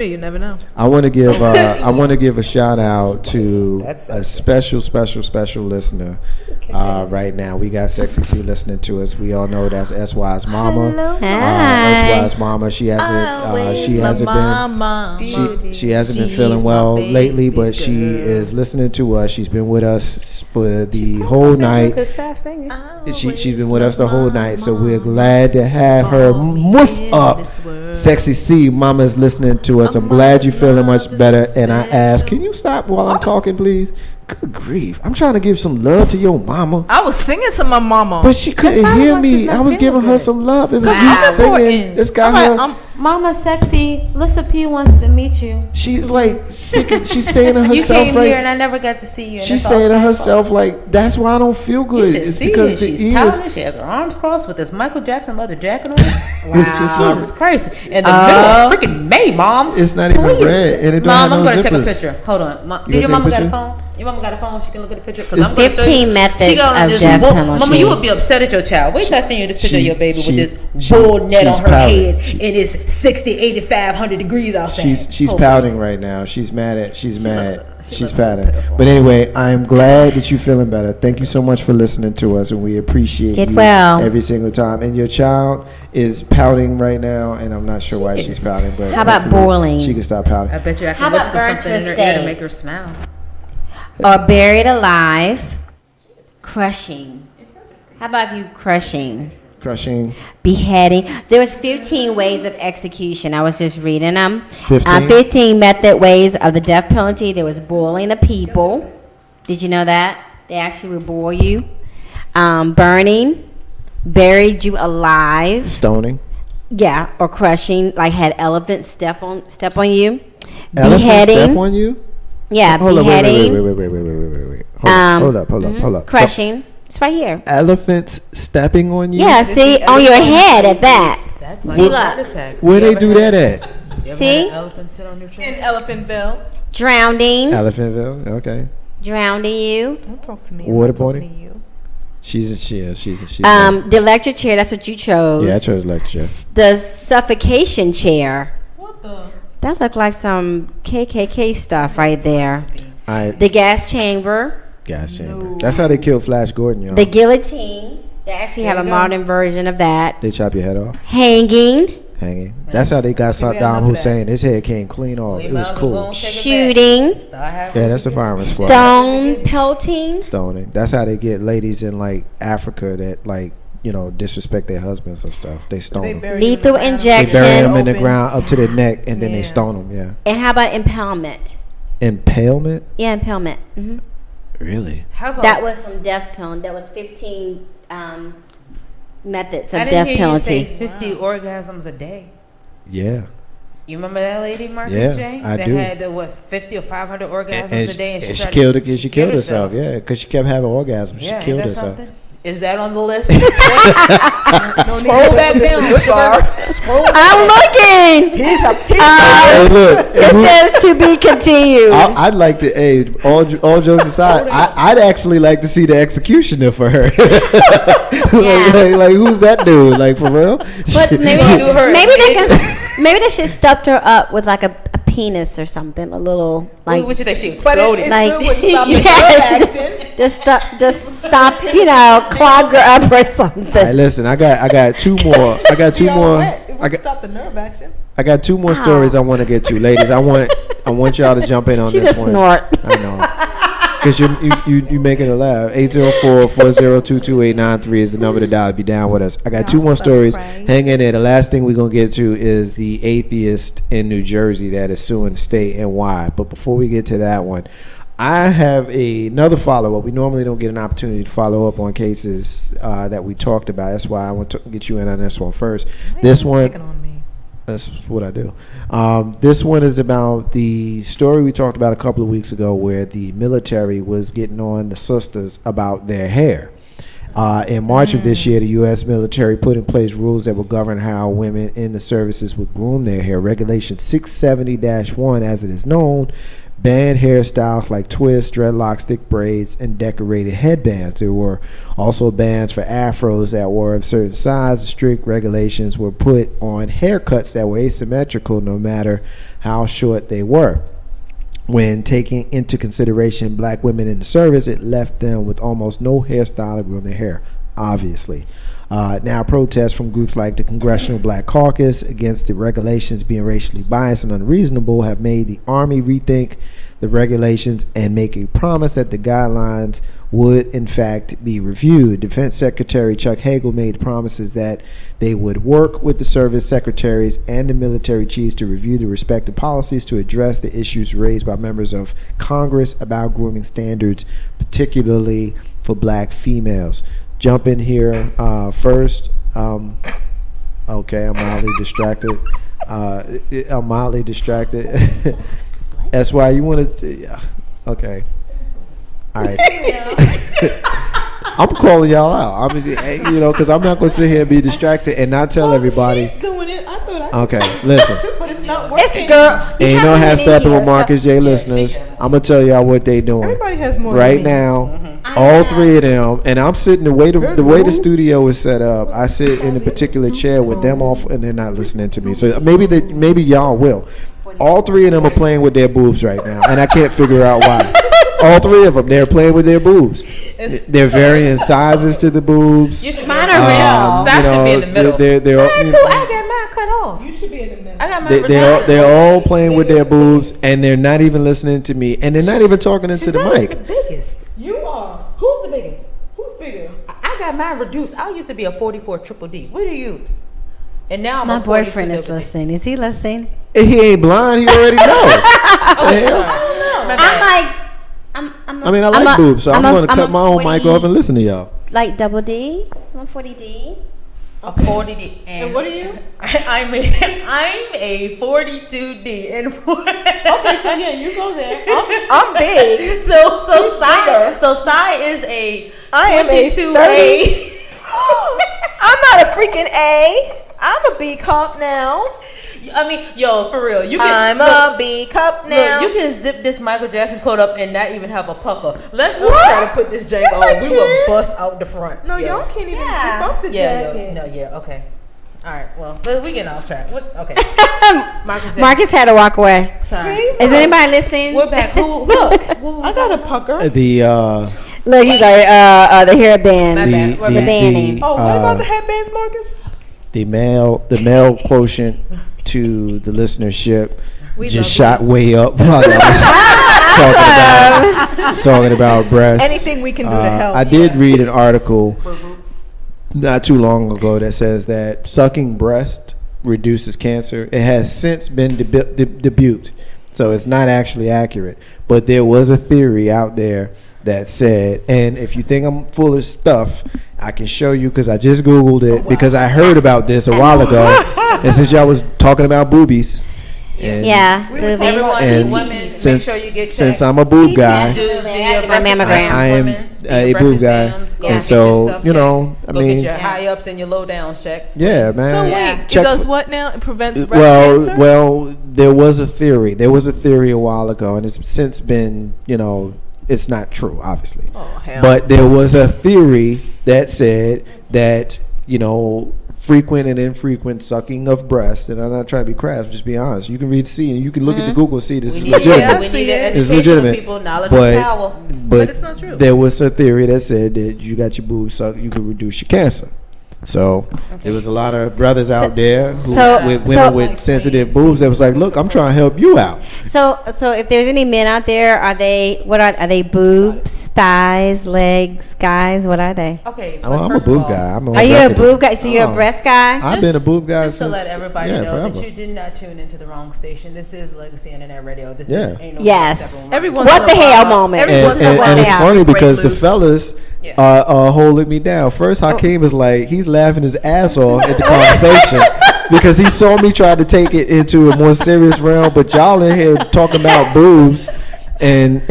You never know. I want to give a shout out to a special listener. Right now, we got Sexy C listening to us. We all know that's SY's mama. Hello. SY's mama. She hasn't been feeling well lately, but she is listening to us. She's been with us for the whole night. She's been with us the whole night, so we're glad to have her. What's up, Sexy C? Mama's listening to us. I'm glad you're feeling much better. And I ask, can you stop while I'm talking, please? Good grief. I'm trying to give some love to your mama. I was singing to my mama. But she couldn't hear me. I was giving her some love. It was you singing. This guy Mama Sexy, Lissa P wants to meet you. She's like sick. She's saying to herself, you came here and I never got to see you. She's saying to herself, like, that's why I don't feel good. It's because she's pouting. She has her arms crossed with this Michael Jackson leather jacket on. Wow. Jesus Christ. In the middle of freaking May, Mom. It's not even red. And it don't Mom, have I'm no going to zippers. take a picture. Hold on. Did your mama got a phone? Your mama got a phone? She can look at the picture? There's 15 methods of death penalty. Mama, you would be upset at your child. Wait till I send you this picture of your baby with this bull net on her head and it's 60, 8,500 degrees outside. She's pouting right now. She's mad. She's pouting. But anyway, I'm glad that you're feeling better. Thank you so much for listening to us, and we appreciate you every single time. And your child is pouting right now, and I'm not sure why she's pouting. But how about boiling? She can stop pouting. I bet you I can whisper something in her ear to make her smile. Or buried alive, crushing. How about you crushing? Crushing. Beheading. There was 15 ways of execution. I was just reading them. 15 method ways of the death penalty. There was boiling of people. Did you know that? They actually would boil you. Burning. Buried you alive. Stoning. Yeah, or crushing, like had elephants step on you. Elephants Beheading. step on you? Yeah, beheading. Wait. Hold up. Crushing. It's right here. Elephants stepping on you? Yeah, see, on your head at that. That's see, look. Where they do that at? See? Elephant sit on your chest? In Elephantville. Drowning. Elephantville, okay. Drowning you. Don't talk to me. Waterboarding. She's the electric chair, that's what you chose. Yeah, I chose electric chair. The suffocation chair. What the? That looked like some KKK stuff right there. The gas chamber. No. That's how they killed Flash Gordon, y'all. The guillotine. They actually have a modern version of that. They chop your head off. Hanging. That's how they got Saddam Hussein. His head came clean off. It was cool. Shooting. Yeah, that's the fireman squad. Stone pelting. Stoning. That's how they get ladies in like Africa that like, you know, disrespect their husbands and stuff. They stone them. Lethal injection. They bury them in the ground up to their neck and then they stone them. Yeah. And how about impalement? Impalement? Yeah, impalement. Mm-hmm. Really? How about that was some death penalty. That was 15 methods of death penalty. I didn't hear you say 50 orgasms a day. Yeah. You remember that lady, Marcus J? I that do. had 50 or 500 orgasms a day, and she killed herself. Yeah, because she kept having orgasms. Yeah, she killed herself. Something? Is that on the list? Scroll back down. I'm looking. It says to be continued. I'd like to. Hey, all jokes aside, I'd actually like to see the executioner for her. like who's that dude? Like for real? But maybe they should stuff her up with like a penis or something, a little like. What you think she exploded? Just stop, clog her up or something. All right, listen, I got two more. I got two more. Stop the nerve action. I got two more stories I want to get to, ladies. I want y'all to jump in on this one. Snort. I know, because you making her laugh. 804-402-2893 is the number to dial to be down with us. I got two more stories. Hang in there. The last thing we're gonna get to is the atheist in New Jersey that is suing the state and why. But before we get to that one, I have another follow-up. We normally don't get an opportunity to follow up on cases that we talked about. That's why I want to get you in on this one first. This one, that's what I do. This one is about the story we talked about a couple of weeks ago where the military was getting on the sisters about their hair. In March of this year, the U.S. military put in place rules that will govern how women in the services would groom their hair. Regulation 670-1, as it is known, banned hairstyles like twists, dreadlocks, thick braids, and decorated headbands. There were also bans for afros that were of certain size. Strict regulations were put on haircuts that were asymmetrical no matter how short they were. When taking into consideration black women in the service, it left them with almost no hairstyle to groom their hair, obviously. Now, protests from groups like the Congressional Black Caucus against the regulations being racially biased and unreasonable have made the Army rethink the regulations and make a promise that the guidelines would in fact be reviewed. Defense Secretary Chuck Hagel made promises that they would work with the service secretaries and the military chiefs to review the respective policies to address the issues raised by members of Congress about grooming standards, particularly for black females. Jump in here first. Okay, I'm mildly distracted. That's why you wanted to. Yeah. Okay. All right. I'm calling y'all out. I'm just, because I'm not going to sit here and be distracted and not tell everybody. She's doing it. I thought I Okay, listen. too, but it's not working. This girl. Ain't no half stepping with Marcus J listeners. I'm going to tell y'all what they doing. Everybody has more Right than me. now, all three of them, and I'm sitting the way the studio is set up. I sit in a particular chair with them off, and they're not listening to me. So maybe y'all will. All three of them are playing with their boobs right now, and I can't figure out why. All three of them, they're playing with their boobs. They're varying sizes to the boobs. Mine are real. That should be in the middle. Mine too. I got mine cut off. You should be in the middle. I got mine. They're all playing with their boobs, and they're not even listening to me, and they're not even talking into the mic. The biggest. You are. Who's the biggest? Who's bigger? I got mine reduced. I used to be a 44 triple D. What are you? And now I'm My a 42 boyfriend is double D. listening. Is he listening? He ain't blind. He already know. I like boobs, so I'm going to cut my own mic off and listen to y'all. Like double D? I'm 40D. A 40D. And what are you? I'm a 42D. And Okay, so yeah, you go there. I'm big. So Sai is a I am a 22A. I'm not a freaking A. I'm a B cup now. I mean, yo, for real. I'm a B cup now. Look, you can zip this Michael Jackson coat up and not even have a pucker. Let us try to put this jank on. We will bust out the front. No, y'all can't even zip up the jacket. Okay. All right, well, we getting off track. Okay. Marcus had to walk away. Sorry. See? Is anybody listening? We're back. Look, I got a pucker. Look, he's like the hairband. We're the banding. Oh, what about the headbands, Marcus? The male quotient to the listenership just shot way up while I was talking about breasts. Anything we can do to help. I did read an article not too long ago that says that sucking breast reduces cancer. It has since been debunked, so it's not actually accurate. But there was a theory out there that said, and if you think I'm full of stuff, I can show you because I just Googled it because I heard about this a while ago. And since y'all was talking about boobies. And Everyone, women, make sure you get checked. Since I'm a boob guy, do your mammogram. I am a boob guy. And so, go get your high ups and your low downs checked. Yeah, man. So wait, it does what now? It prevents breast cancer? Well, there was a theory. There was a theory a while ago, and it's since been, it's not true, obviously. Oh, hell. But there was a theory that said that, frequent and infrequent sucking of breasts, and I'm not trying to be crass, just be honest. You can read, see, and you can look at the Google and see this is legitimate. We need It's education legitimate. people. Knowledge is power. But it's not true. There was a theory that said that you got your boobs sucked, you could reduce your cancer. So there was a lot of brothers out there with women with sensitive boobs that was like, look, I'm trying to help you out. So if there's any men out there, are they boobs, thighs, legs, guys? What are they? Okay, I'm a boob guy. Are you a boob guy? So you're a breast guy? I've been a boob guy just to let everybody know forever. that you did not tune into the wrong station. This is Legacy Internet Radio. This is Ain't No Yes. Everyone. What the hell moment? And it's funny because the fellas are holding me down. First, Hakeem is like, he's laughing his ass off at the conversation because he saw me try to take it into a more serious realm, but y'all in here talking about boobs and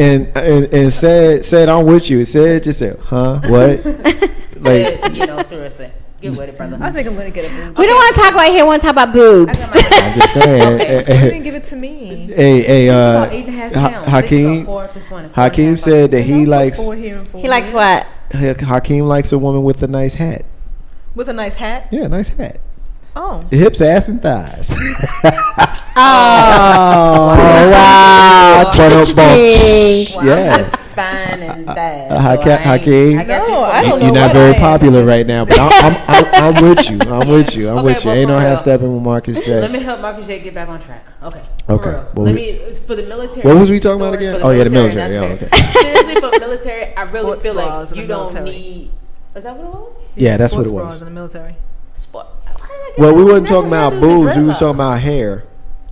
said I'm with you. Just said, huh? What? Like, seriously. Get with it, brother. I think I'm going to get a boob. We don't want to talk about hair. We want to talk about boobs. I'm just saying. You didn't give it to me. Hey, about 8.5 pounds. Hakeem said that he likes. He likes what? Hakeem likes a woman with a nice hat. With a nice hat? Yeah, nice hat. Oh. Hips, ass, and thighs. Oh, wow. Yeah. Just spine and thighs. Hakeem, I don't know. you're not what very I am. popular right now, but I'm with you. I'm with you. Okay, with you. well, Ain't no for real. half stepping with Marcus J. Let me help Marcus J get back on track. Okay. Okay. For real. Well, For the military. what was we talking about story, again? for Oh, yeah, the military. not Yeah, to okay. Seriously, for military, I really Sports feel bras like in you the don't military. need. Is that what it was? Yeah, that's what Sports it bras was. in the military. Sport. Why did I get Well, we all wasn't these talking about natural hairdos and boobs. We was talking dreadlocks? about hair.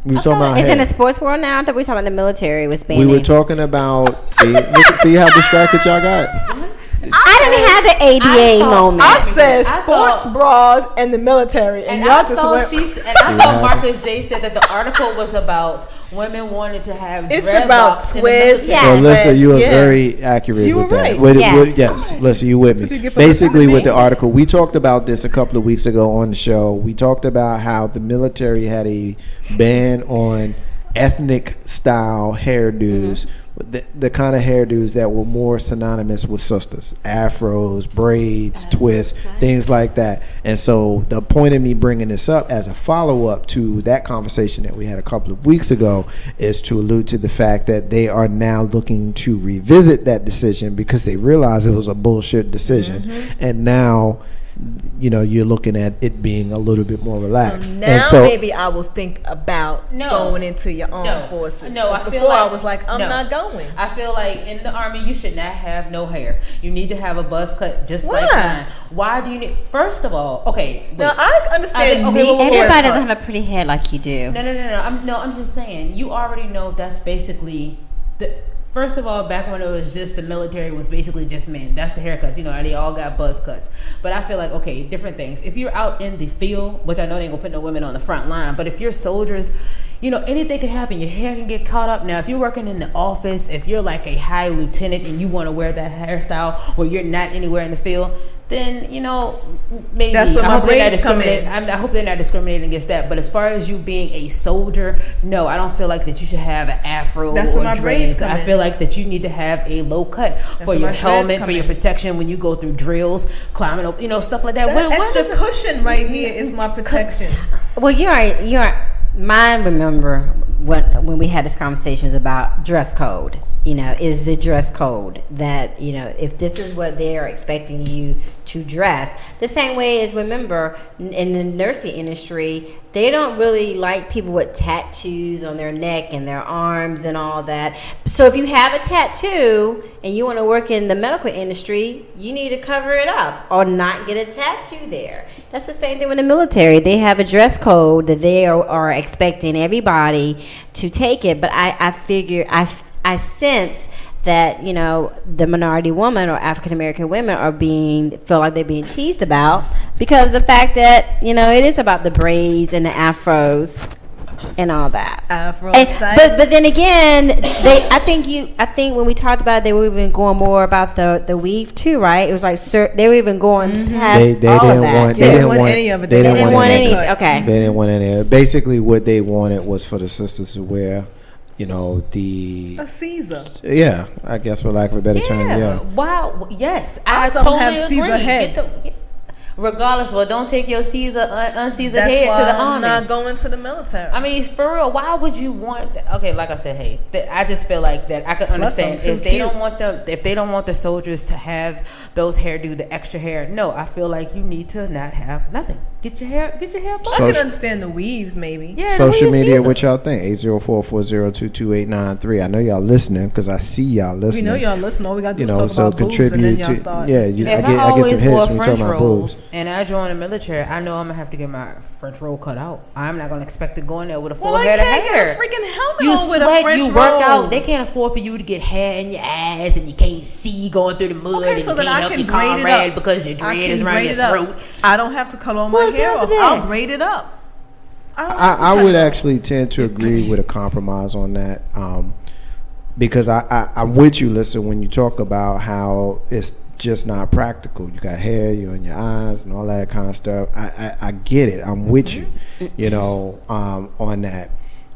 We was talking about It's hair. in the sports world now. I thought we were talking about the military was We banning. were talking about. See how distracted y'all got. I didn't have the ADA moment. I said I sports thought- bras and the military, and y'all just went. I thought Marcus J said that the article was about women wanting to have It's dreadlocks about in the twists. military. Well, Lissa, you were Yeah. very accurate You with were that. right. Yes. Lissa, you with That's what you me. get for listening Basically, to with me. the article, we talked about this a couple of weeks ago on the show. We talked about how the military had a ban on ethnic style hairdos, the kind of hairdos that were more synonymous with sisters, afros, braids, twists, things like that. And so the point of me bringing this up as a follow-up to that conversation that we had a couple of weeks ago is to allude to the fact that they are now looking to revisit that decision because they realized it was a bullshit decision. And now, you know, you're looking at it being a little bit more relaxed. So And now so, maybe I will think about going into your armed forces. No, I But feel before like I was like, I'm not going. I feel like in the army you should not have no hair. You need to have a buzz cut just Why? like mine. Why do you need? First of all, okay. Wait. Now I understand okay, me. wait, wait, Everybody wait. doesn't have a pretty head like you do. No. I'm just saying. You already know that's basically the. First of all, back when it was just the military was basically just men. That's the haircuts. You know, they all got buzz cuts. But I feel like, okay, different things. If you're out in the field, which I know they ain't gonna put no women on the front line, but if you're soldiers, you know, anything could happen. Your hair can get caught up. Now, if you're working in the office, if you're like a high lieutenant and you want to wear that hairstyle where you're not anywhere in the field, then, you know, maybe. That's where I my hope they're not braids come discriminating. in. I hope they're not discriminating against that. But as far as you being a soldier, no, I don't feel like that you should have an afro That's or where my braids dreads. come I in. feel like that you need to have a low cut for where your my dreads helmet, come for your in. protection when you go through drills, climbing up, you know, stuff like that. That What extra is it? cushion right here is my protection. Well, you're. Mine. Remember when we had this conversation was about dress code. You know, is the dress code that, you know, if this is what they are expecting you to dress, the same way as, remember, in the nursing industry, they don't really like people with tattoos on their neck and their arms and all that. So if you have a tattoo and you want to work in the medical industry, you need to cover it up or not get a tattoo there. That's the same thing with the military. They have a dress code that they are expecting everybody to take it. But I figure, I sense that, you know, the minority woman or African American women feel like they're being teased about because the fact that, you know, it is about the braids and the afros and all that. Afro And- styles. but then again, I think when we talked about it, they were even going more about the weave too, right? It was like they were even going past they all didn't of that. want. too. They They didn't want any of it. They They didn't want any. cut. Okay. They didn't want any. Basically, what they wanted was for the sisters to wear, you know, A Caesar. yeah, I guess for lack of a better term, yeah. Wow. Yes, I I don't totally have agree. Caesar head. Regardless, well, don't take your Caesar uncaesar That's head why to the I'm army. not going to the military. I mean, for real, why would you want that? Okay, like I said, hey, I just feel like that I can understand I'm too if they cute. don't want them, if they don't want the soldiers to have those hairdo, the extra hair. No, I feel like you need to not have nothing. Get your hair I So- can understand the weaves, maybe. Yeah, Social the way you media, feel. what y'all think? 804-402-2893. I know y'all listening because I see y'all We listening. know y'all listen. All we got to You do is know, talk so about boobs, and then contribute y'all to start. yeah. If I I get some always hits wore when we French talk about rolls boobs. and I join the military, I know I'm gonna have to get my French roll cut out. I'm not gonna expect to go in there with a full Well, I head of can't hair. get a freaking helmet You on with a sweat, French you work roll. out. They can't afford for you to get hair in your ass and you can't see going through the mud Okay, and so you then can't I help can your braid it comrade up. because your I dread can is around braid your it up. throat. I don't have to cut all my What's hair wrong off. with I'll that? braid it up. don't have to I cut would it off. actually tend to agree with a compromise on that, because I'm with you, Listen, when you talk about how it's just not practical. You got hair, you're in your eyes, and all that kind of stuff. I get it. I'm with you, you know, on that.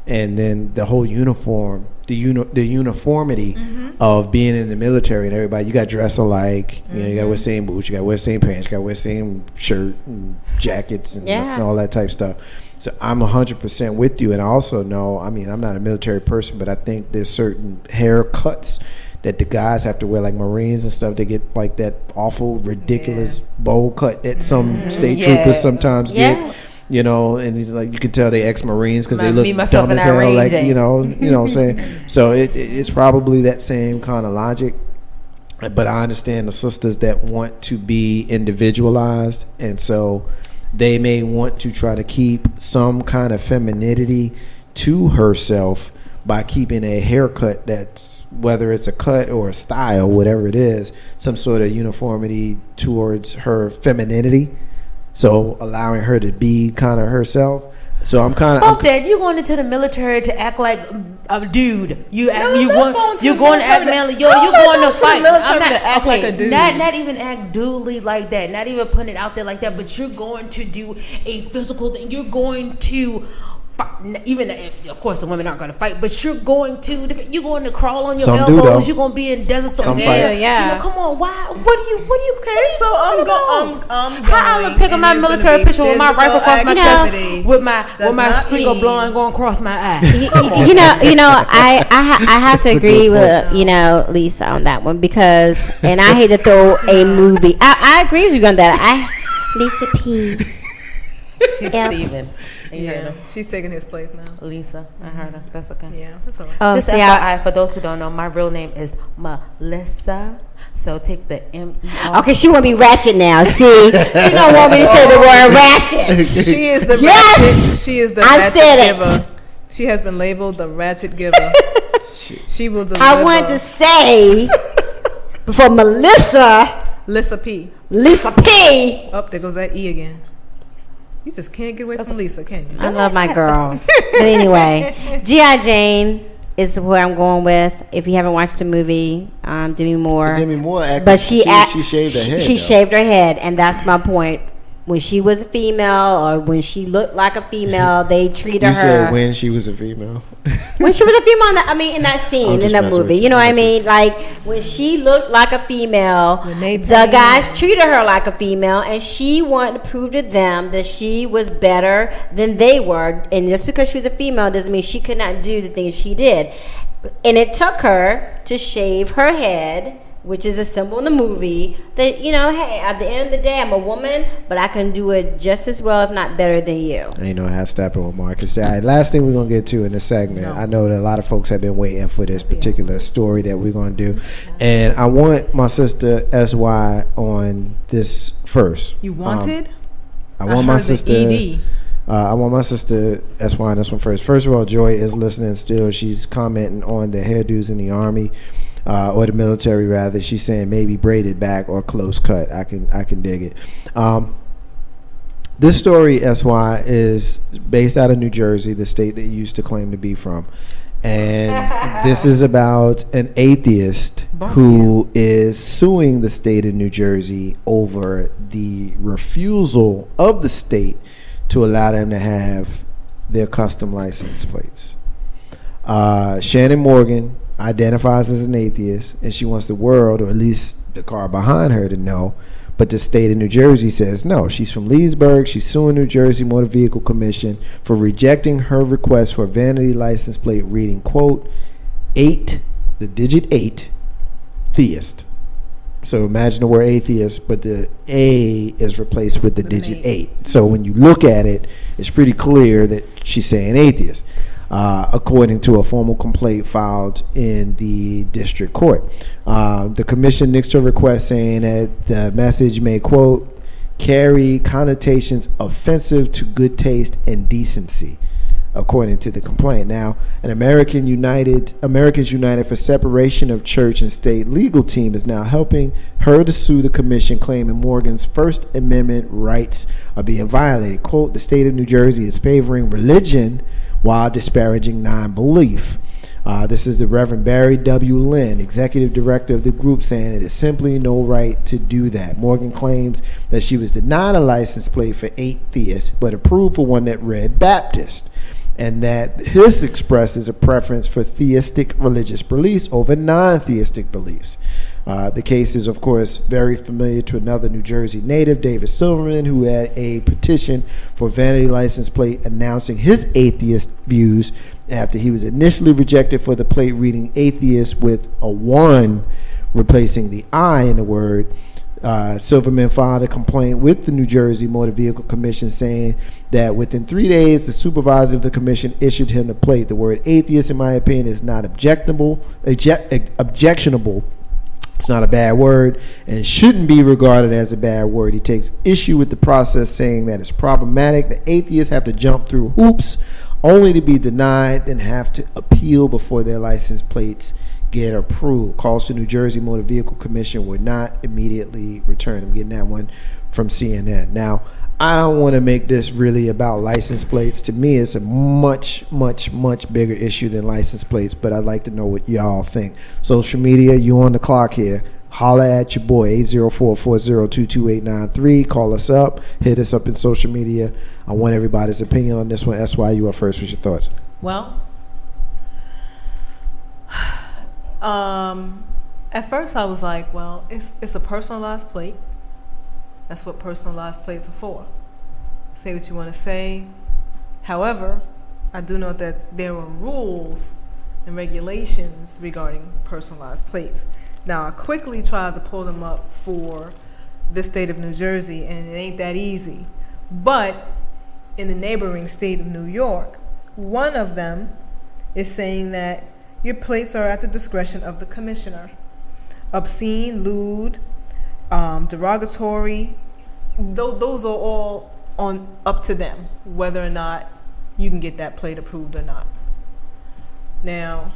and then the whole uniform, the uniformity of being in the military and everybody, you got to dress alike. You know, you got to wear the same boots, you got to wear the same pants, you got to wear the same shirt and jackets and all that type of stuff. So I'm 100% with you, and I also know, I mean, I'm not a military person, but I think there's certain haircuts that the guys have to wear, like Marines and stuff. They get like that awful, ridiculous bowl cut that some state troopers sometimes get. You know, and it's like you can tell they ex-Marines because they look dumb as hell. Like you know what I'm saying. So it's probably that same kind of logic. But I understand the sisters that want to be individualized, and so they may want to try to keep some kind of femininity to herself by keeping a haircut that's, whether it's a cut or a style, whatever it is, some sort of uniformity towards her femininity. So allowing her to be kind of herself. So I'm kind of that you're going into the military to act like a dude. You're going to act manly. You're going to fight. I'm not to act like a dude. Not even act dudely like that. Not even putting it out there like that. But you're going to do a physical thing. You're going to. Even of course the women aren't going to fight, but you're going to crawl on your elbows. You're going to be in Desert Storm. You know, come on. Why? What do you? Okay, so I'm going. How I look taking my military picture with my rifle across my chest, with my stringer blowing going across my eye. I have to agree with Lisa on that one, because, and I hate to throw a movie. I agree with you on that. Lisa P. She's Steven. Yeah, she's taking his place now. Lisa, I heard her. That's okay. Yeah, that's all right. Just FYI, for those who don't know, my real name is Melissa. So take the M-E-R. Okay, she want me ratchet now. See, she don't want me to say the word ratchet. She is the ratchet. She is the ratchet giver. She has been labeled the ratchet giver. She will deliver. I want to say for Melissa, Lisa P. Oh, there goes that E again. You just can't get away from Lisa, can you? I love my girls. But anyway, G.I. Jane is where I'm going with. If you haven't watched the movie, Demi Moore. But she shaved her head. She shaved her head, and that's my point. When she was a female, or when she looked like a female, they treated her. You said when she was a female. When she was a female, in that scene, in that movie. You know what I mean? Like, when she looked like a female, the guys treated her like a female, and she wanted to prove to them that she was better than they were. And just because she was a female doesn't mean she could not do the things she did. And it took her to shave her head, which is a symbol in the movie, that, hey, at the end of the day, I'm a woman, but I can do it just as well, if not better than you. I know how Steppin with Marcus. All right, last thing we're going to get to in this segment. I know that a lot of folks have been waiting for this particular story that we're going to do. And I want my sister SY on this first. You wanted? I want my sister... I want my sister SY on this one first. First of all, Joy is listening still. She's commenting on the hairdos in the Army. Or the military rather. She's saying maybe braided back or close cut. I can dig it. This story, SY, is based out of New Jersey, the state that you used to claim to be from. And this is about an atheist who is suing the state of New Jersey over the refusal of the state to allow them to have their custom license plates. Shannon Morgan identifies as an atheist, and she wants the world, or at least the car behind her, to know, but the state of New Jersey says no. She's from Leesburg. She's suing New Jersey Motor Vehicle Commission for rejecting her request for a vanity license plate reading, quote, 8, the digit 8, theist. So imagine the word atheist, but the A is replaced with the digit 8. So when you look at it, it's pretty clear that she's saying atheist. According to a formal complaint filed in the district court. The commission nixed her request, saying that the message may, quote, carry connotations offensive to good taste and decency, according to the complaint. Now, an Americans United for Separation of Church and State legal team is now helping her to sue the commission, claiming Morgan's First Amendment rights are being violated. Quote, the state of New Jersey is favoring religion while disparaging non-belief. This is the Reverend Barry W. Lynn, executive director of the group, saying it is simply no right to do that. Morgan claims that she was denied a license plate for atheist, but approved for one that read Baptist. and that his expresses a preference for theistic religious beliefs over non-theistic beliefs. The case is, of course, very familiar to another New Jersey native, David Silverman, who had a petition for vanity license plate announcing his atheist views after he was initially rejected for the plate reading atheist with a 1 replacing the I in the word. Silverman filed a complaint with the New Jersey Motor Vehicle Commission saying that within 3 days, the supervisor of the commission issued him the plate. The word atheist, in my opinion, is not objectionable. It's not a bad word and shouldn't be regarded as a bad word. He takes issue with the process, saying that it's problematic. The atheists have to jump through hoops only to be denied, then have to appeal before their license plates get approved. Calls to New Jersey Motor Vehicle Commission were not immediately returned. I'm getting that one from CNN. Now, I don't want to make this really about license plates. To me, it's a much, much, much bigger issue than license plates, but I'd like to know what y'all think. Social media, you on the clock here. Holla at your boy, 804-402-2893. Call us up. Hit us up in social media. I want everybody's opinion on this one. SY, you are first. What's your thoughts? Well, at first I was like, well, it's a personalized plate. That's what personalized plates are for. Say what you want to say. However, I do know that there are rules and regulations regarding personalized plates. Now, I quickly tried to pull them up for the state of New Jersey, and it ain't that easy. But in the neighboring state of New York, one of them is saying that your plates are at the discretion of the commissioner. Obscene, lewd, derogatory, those are all up to them, whether or not you can get that plate approved or not. Now,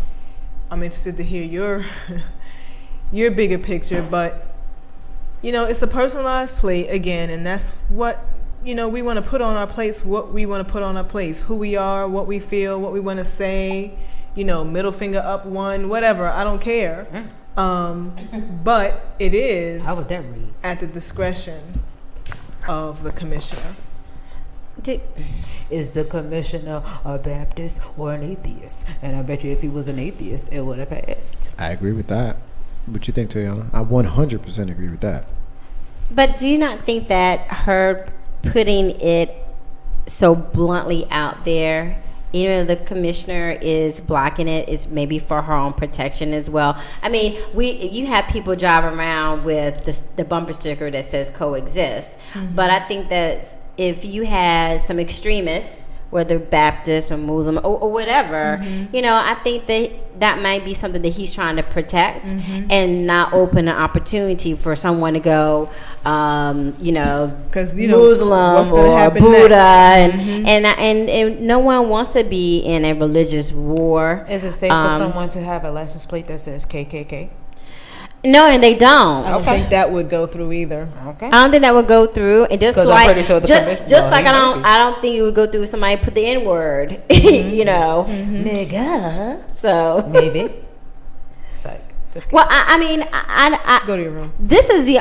I'm interested to hear your your bigger picture, but it's a personalized plate again, and that's what we want to put on our plates. What we want to put on our plates, who we are, what we feel, what we want to say. Middle finger up, 1, whatever. I don't care. But it is How would that read? At the discretion of the commissioner. Is the commissioner a Baptist or an atheist? And I bet you if he was an atheist, it would have passed. I agree with that. What you think, Toyana? I 100% agree with that. But do you not think that her putting it so bluntly out there, the commissioner is blocking it, is maybe for her own protection as well? I mean, you have people drive around with the bumper sticker that says coexist, but I think that if you had some extremists, whether Baptist or Muslim or whatever, I think that might be something that he's trying to protect and not open an opportunity for someone to go, because Muslim what's or Buddha, and no one wants to be in a religious war. Is it safe for someone to have a license plate that says KKK? No, and they don't. I don't think that would go through either. Okay. I don't think that would go through. And just like, I'm pretty sure I don't think it would go through if somebody put the N word. Nigga. So maybe. It's like, just well, I go to your room. This is the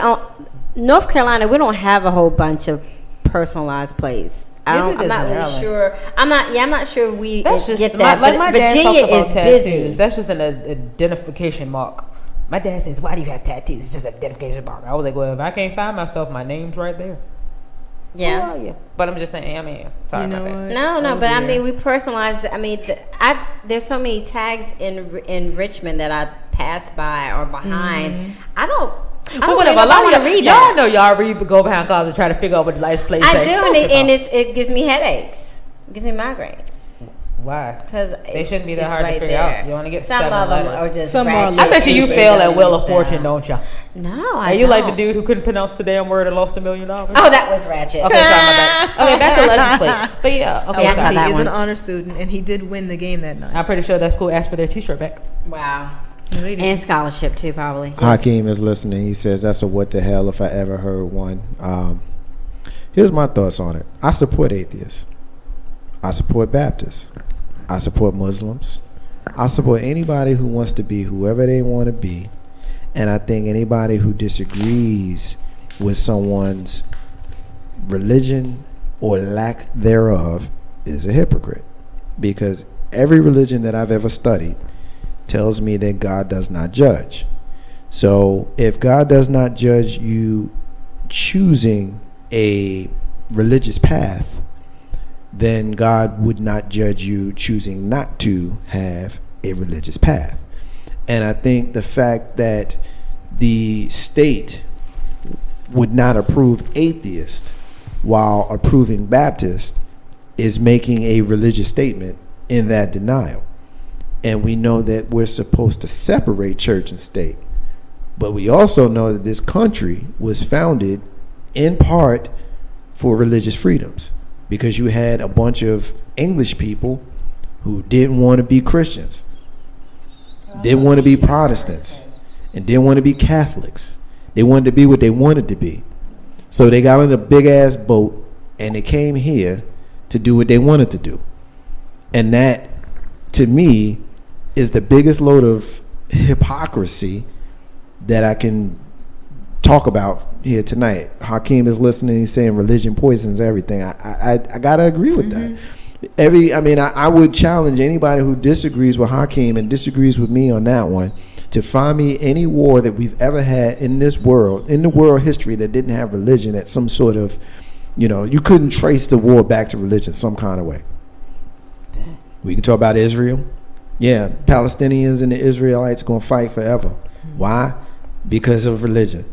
North Carolina. We don't have a whole bunch of personalized plates. I'm not really sure. I'm not sure if we get that. My dad Virginia talks about is tattoos. busy. That's just an identification mark. My dad says, "Why do you have tattoos?" It's just an identification mark. I was like, "Well, if I can't find myself, my name's right there." Yeah. Who are you? But I'm just saying. Sorry about that. No, but dear. We personalize. There's so many tags in Richmond that I pass by or behind. I don't whatever. A lot of y'all know y'all go behind cars and try to figure out what the license plate say. I do, and it gives me headaches. It gives me migraines. Why? Because they shouldn't be that hard to figure out. You only get some 7 of them letters. are just. Some are. I bet you fail at Wheel of Fortune, don't you? No, Are you like the dude who couldn't pronounce the damn word and lost $1 million? Oh, that was ratchet. Okay, sorry about that. Okay, back to license plate. But yeah, okay. He is an honor student, and he did win the game that night. I'm pretty sure that school asked for their T-shirt back. Wow. And scholarship too, probably. Hakeem is listening. He says that's a what the hell if I ever heard one. Here's my thoughts on it. I support atheists. I support Baptists. I support Muslims. I support anybody who wants to be whoever they want to be. And I think anybody who disagrees with someone's religion or lack thereof is a hypocrite. because every religion that I've ever studied tells me that God does not judge. So if God does not judge you choosing a religious path, then God would not judge you choosing not to have a religious path. And I think the fact that the state would not approve atheist while approving Baptist is making a religious statement in that denial. And we know that we're supposed to separate church and state. But we also know that this country was founded in part for religious freedoms, because you had a bunch of English people who didn't want to be Christians, didn't want to be Protestants, and didn't want to be Catholics. They wanted to be what they wanted to be. So they got on a big ass boat and they came here to do what they wanted to do. And that, to me, is the biggest load of hypocrisy that I can talk about here tonight. Hakeem is listening. He's saying religion poisons everything. I gotta agree with that. I would challenge anybody who disagrees with Hakeem and disagrees with me on that one to find me any war that we've ever had in this world, in the world history, that didn't have religion at some sort of, you couldn't trace the war back to religion some kind of way. We can talk about Israel. Yeah, Palestinians and the Israelites going to fight forever. Why? Because of religion.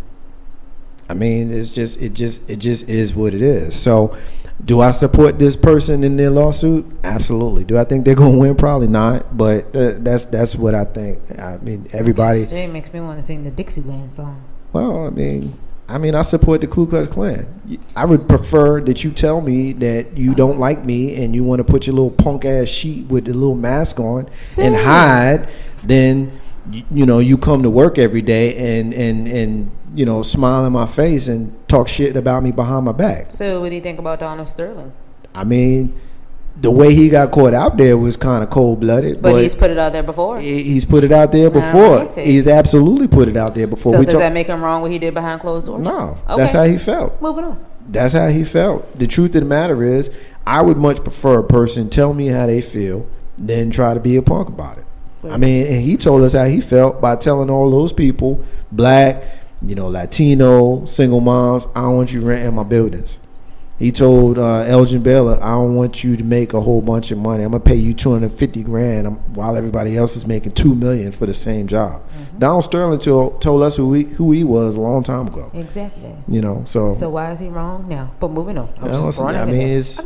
I mean, it just is what it is. So, do I support this person in their lawsuit? Absolutely. Do I think they're going to win? Probably not. But that's what I think. I mean, everybody. Jay makes me want to sing the Dixieland song. Well, I support the Ku Klux Klan. I would prefer that you tell me that you don't like me and you want to put your little punk ass sheet with the little mask on and hide. Then you come to work every day and smile in my face and talk shit about me behind my back. So what do you think about Donald Sterling? I mean, the way he got caught out there was kind of cold-blooded. But he's put it out there before. He's put it out there before. He's absolutely put it out there before. So does that make him wrong what he did behind closed doors? No. Okay. That's how he felt. Moving on. That's how he felt. The truth of the matter is, I would much prefer a person tell me how they feel than try to be a punk about it. I mean, and he told us how he felt by telling all those people, black, Latino, single moms, I don't want you renting my buildings. He told Elgin Baylor, I don't want you to make a whole bunch of money. I'm gonna pay you $250,000 while everybody else is making $2 million for the same job. Mm-hmm. Donald Sterling told us who he was a long time ago. Exactly. So why is he wrong now? But moving on.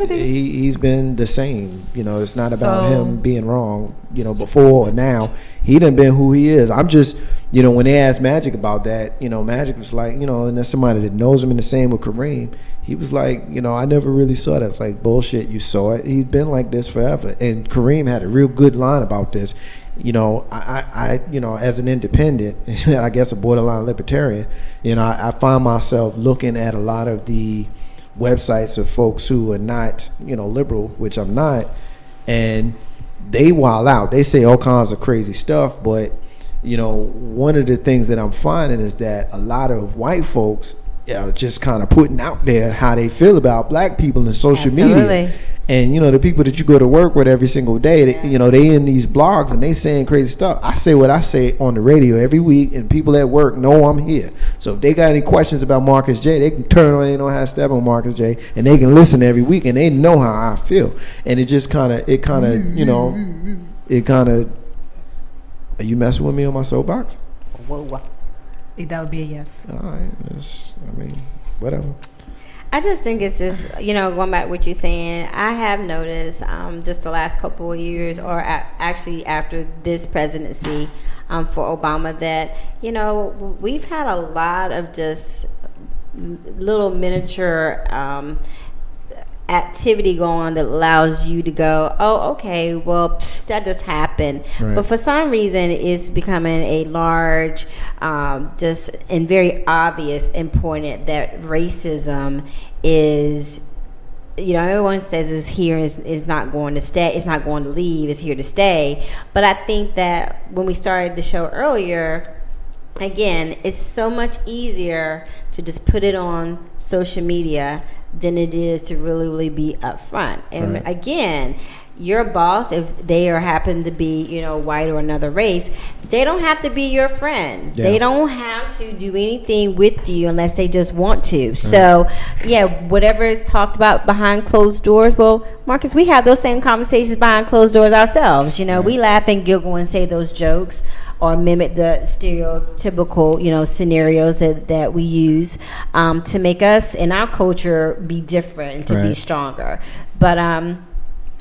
He's been the same. It's not about him being wrong. Before or now, he done been who he is. I'm just, when they asked Magic about that, Magic was like, and there's somebody that knows him, and the same with Kareem. He was like, I never really saw that. It's like, bullshit, you saw it. He's been like this forever. And Kareem had a real good line about this. I as an independent, I guess a borderline libertarian, I find myself looking at a lot of the websites of folks who are not, liberal, which I'm not, and they wild out. They say all kinds of crazy stuff, but, one of the things that I'm finding is that a lot of white folks just kind of putting out there how they feel about black people in social media. And the people that you go to work with every single day, they in these blogs and they saying crazy stuff. I say what I say on the radio every week, and people at work know I'm here. So if they got any questions about Marcus J, they can turn on, Steppin Marcus J, and they can listen every week, and they know how I feel. And it just kind of, are you messing with me on my soapbox? Whoa. That would be a yes. All right. Whatever. I just think it's just, going back to what you're saying, I have noticed just the last couple of years, or actually after this presidency for Obama, that, we've had a lot of just little miniature activity going on that allows you to go, oh, okay, well, that just happened. Right. But for some reason, it's becoming a large, just and very obvious and pointed that racism is, everyone says is here, is not going to stay, it's not going to leave, it's here to stay. But I think that when we started the show earlier, again, it's so much easier to just put it on social media than it is to really be upfront. And again, your boss, if they are happen to be, you know, white or another race, they don't have to be your friend. Yeah. They don't have to do anything with you unless they just want to. So, yeah, whatever is talked about behind closed doors, well, Marcus, we have those same conversations behind closed doors ourselves. You know, we laugh and giggle and say those jokes or mimic the stereotypical, you know, scenarios that we use to make us in our culture be different and to be stronger. But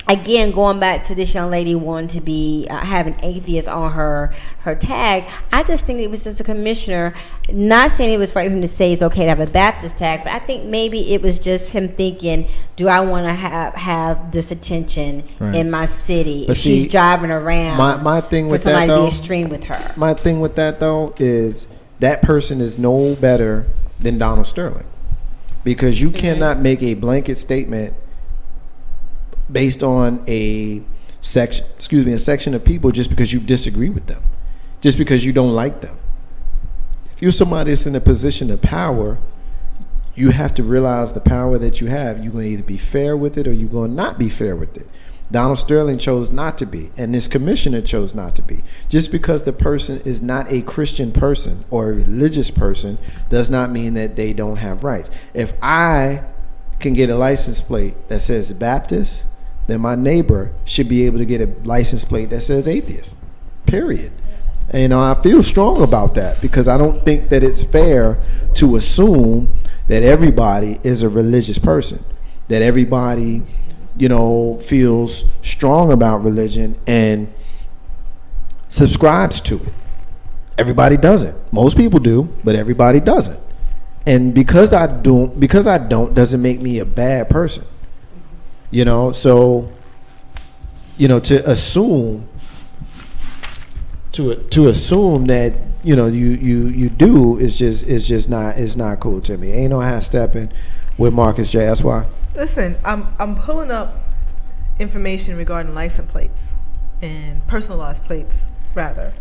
again, going back to this young lady wanting to be having atheist on her tag, I just think it was just a commissioner, not saying it was for him to say it's okay to have a Baptist tag, but I think maybe it was just him thinking, do I want to have this attention in my city if she's driving around my thing with for somebody that, though, to be extreme with her? My thing with that, though, is that person is no better than Donald Sterling, because you cannot make a blanket statement based on a section of people just because you disagree with them, just because you don't like them. If you're somebody that's in a position of power, you have to realize the power that you have. You're going to either be fair with it or you're going to not be fair with it. Donald Sterling chose not to be, and this commissioner chose not to be. Just because the person is not a Christian person or a religious person does not mean that they don't have rights. If I can get a license plate that says Baptist, then my neighbor should be able to get a license plate that says atheist, period. And I feel strong about that, because I don't think that it's fair to assume that everybody is a religious person, that everybody, you know, feels strong about religion and subscribes to it. Everybody doesn't. Most people do, but everybody doesn't. And because I don't doesn't make me a bad person. You know, so, you know, to assume that, you know, you do is just not cool to me. Ain't no half stepping with Marcus J. That's why. Listen, I'm pulling up information regarding license plates and personalized plates, rather.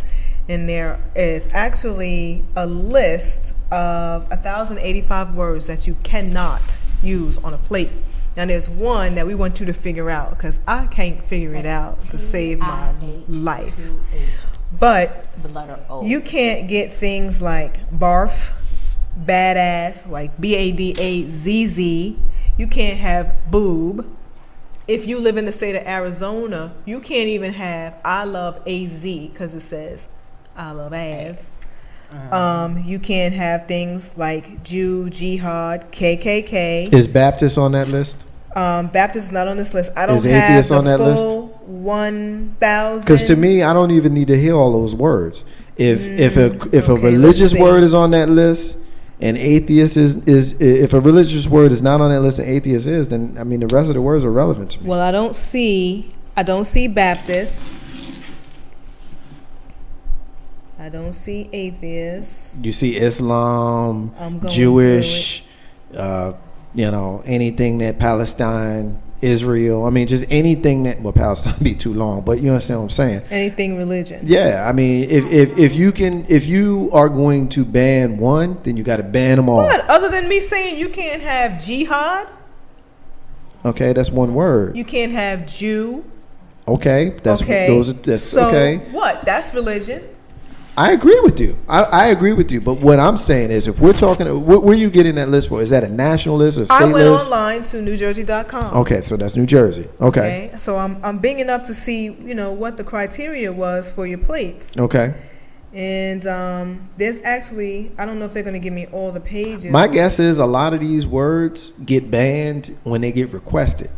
And there is actually a list of 1,085 words that you cannot use on a plate. Now, there's one that we want you to figure out, because I can't figure it out to save my life. But The letter O. you can't get things like barf, badass, like BADAZZ. You can't have boob. If you live in the state of Arizona, you can't even have I love AZ, because it says I love ass. You can't have things like Jew, jihad, KKK. Is Baptist on that list? Baptist is not on this list. I don't Is have atheist the on that full 1,000. Because to me, I don't even need to hear all those words. If a okay, religious let's see. word is on that list and atheist is if a religious word is not on that list and atheist is, then I mean the rest of the words are relevant to me. Well, I don't see Baptist. I don't see atheists. You see Islam, I'm going Jewish, you know, anything that Palestine, Israel. I mean, just anything that, well, Palestine be too long, but you understand what I'm saying. Anything religion. Yeah, I mean, if you are going to ban one, then you got to ban them all. What? Other than me saying you can't have jihad, Okay, that's one word. you can't have Jew. Okay, that's Okay. that's So okay. what? That's religion. I agree with you. I agree with you. But what I'm saying is, if we're talking, where are you getting that list for? Is that a national list or state I went list? online to NewJersey.com. Okay, so that's New Jersey. Okay. So I'm bringing up to see, you know, what the criteria was for your plates. Okay. And there's actually, I don't know if they're going to give me all the pages. My guess is a lot of these words get banned when they get requested.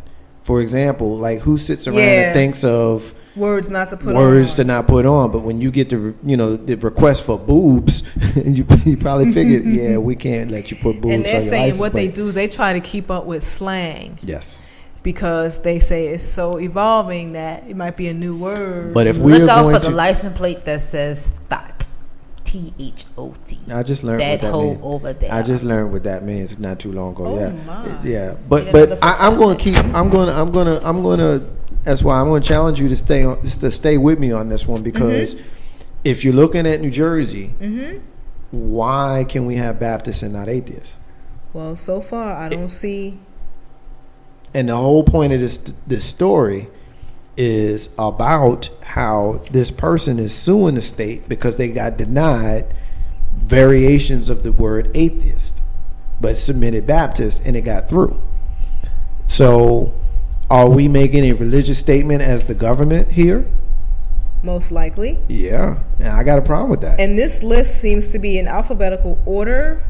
For example, like who sits around and thinks of words not to put words on. to not put on, but when you get the the request for boobs, you probably figured, yeah, we can't let you put boobs. And they're on your saying license what plate. they do is they try to keep up with slang. Yes. Because they say it's so evolving that it might be a new word. But if we're Look out going for the to, license plate that says thought. THOT. I just learned That what that hole means. over there. I just learned what that means not too long ago. Oh, yeah, my. yeah. Yeah, But that's I'm what going to keep. I'm going to. That's why I'm going to challenge you to stay with me on this one, because if you're looking at New Jersey, why can we have Baptists and not atheists? Well, so far I don't see. And the whole point of this story is about how this person is suing the state because they got denied variations of the word atheist, but submitted Baptist and it got through. So are we making a religious statement as the government here? Most likely. Yeah, and I got a problem with that. And this list seems to be in alphabetical order.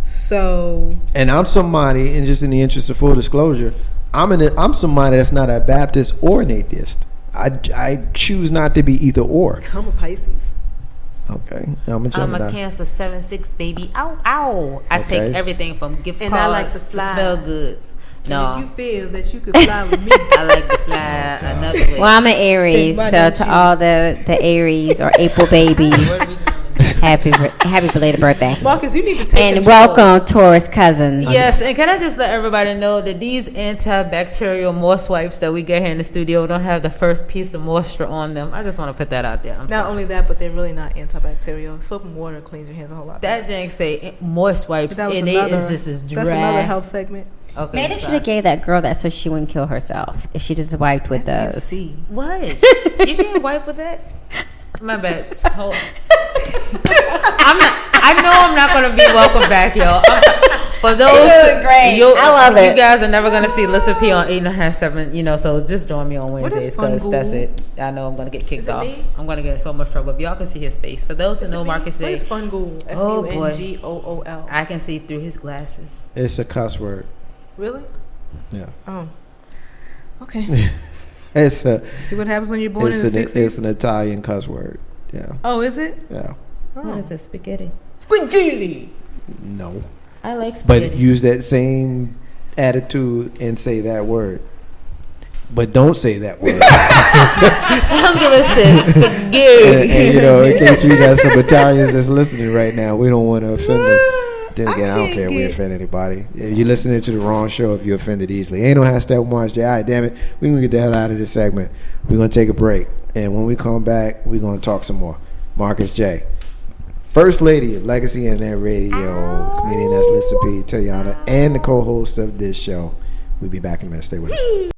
So, and I'm somebody, and just in the interest of full disclosure, I'm somebody that's not a Baptist or an atheist. I choose not to be either or. I'm a Pisces. Okay, I'm a Gemini. I'm a Cancer 7-6 baby. Ow, ow! I Okay. take everything from gift And cards I like to fly. smell goods. No, And if you feel that you could fly with me, I like to fly another way. Well, I'm an Aries, Think so about to you. all the Aries or April babies, happy belated birthday, Marcus, you need to take and control. welcome Taurus cousins. Yes, and can I just let everybody know that these antibacterial moist wipes that we get here in the studio don't have the first piece of moisture on them. I just want to put that out there. I'm Not sorry. only that, but they're really not antibacterial. Soap and water cleans your hands a whole lot. That jank say moist wipes, That was and another, it is just as dry. That's another health segment. Okay, Maybe they should sorry. have gave that girl that so she wouldn't kill herself if she just wiped with those. FUC. What? You can't wipe with that? My bad. Hold. I know I'm not gonna be welcome back, y'all. For those, look great. I love it. You guys are never gonna see Lissa P on 8.5, 7. So just join me on What is Wednesdays because that's Fun it. I know I'm gonna get kicked Is it off. me? I'm gonna get in so much trouble. If y'all can see his face, for those who know Marcus What J, is Fungool? Oh, boy. Fungool. I can see through his glasses. It's a cuss word. Really? Yeah, Oh. Okay. it's a See what happens when you're born in the 60s? it's an Italian cuss word. Yeah, Oh, is it? yeah. What Oh. is it? Spaghetti. Squidgili. No, I like spaghetti. but use that same attitude and say that word. But don't say that word. I'm gonna say spaghetti. and in case we got some Italians that's listening right now, we don't want to offend them. Then again, I don't care if we offend anybody. If you're listening to the wrong show, if you're offended easily. Ain't no hashtag March J. All right, damn it. We're going to get the hell out of this segment. We're going to take a break. And when we come back, we're going to talk some more. Marcus J. First lady of Legacy Internet Radio, comedian that's Lissa P, Tayana, and the co-host of this show. We'll be back in a minute. Stay with us.